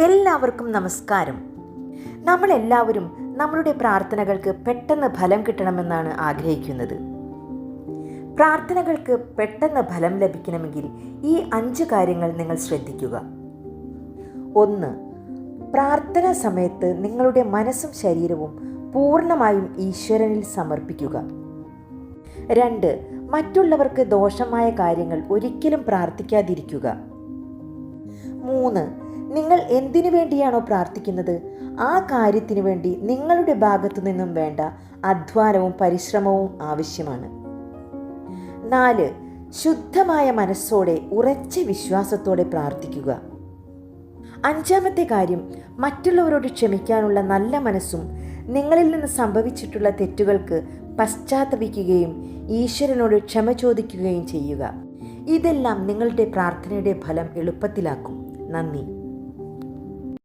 എല്ലാവർക്കും നമസ്കാരം. നമ്മളെല്ലാവരും നമ്മളുടെ പ്രാർത്ഥനകൾക്ക് പെട്ടെന്ന് ഫലം കിട്ടണമെന്നാണ് ആഗ്രഹിക്കുന്നത്. പ്രാർത്ഥനകൾക്ക് പെട്ടെന്ന് ഫലം ലഭിക്കണമെങ്കിൽ ഈ 5 കാര്യങ്ങൾ നിങ്ങൾ ശ്രദ്ധിക്കുക. 1. പ്രാർത്ഥനാ സമയത്ത് നിങ്ങളുടെ മനസ്സും ശരീരവും പൂർണ്ണമായും ഈശ്വരനിൽ സമർപ്പിക്കുക. 2. മറ്റുള്ളവർക്ക് ദോഷമായ കാര്യങ്ങൾ ഒരിക്കലും പ്രാർത്ഥിക്കാതിരിക്കുക. 3. നിങ്ങൾ എന്തിനു വേണ്ടിയാണോ പ്രാർത്ഥിക്കുന്നത് ആ കാര്യത്തിനു വേണ്ടി നിങ്ങളുടെ ഭാഗത്തു നിന്നും വേണ്ട അധ്വാനവും പരിശ്രമവും ആവശ്യമാണ്. 4. ശുദ്ധമായ മനസ്സോടെ ഉറച്ച വിശ്വാസത്തോടെ പ്രാർത്ഥിക്കുക. 5-ാമത്തെ കാര്യം, മറ്റുള്ളവരോട് ക്ഷമിക്കാനുള്ള നല്ല മനസ്സും നിങ്ങളിൽ നിന്ന് സംഭവിച്ചിട്ടുള്ള തെറ്റുകൾക്ക് പശ്ചാത്തപിക്കുകയും ഈശ്വരനോട് ക്ഷമ ചോദിക്കുകയും ചെയ്യുക. ഇതെല്ലാം നിങ്ങളുടെ പ്രാർത്ഥനയുടെ ഫലം എളുപ്പത്തിലാക്കും. നന്ദി.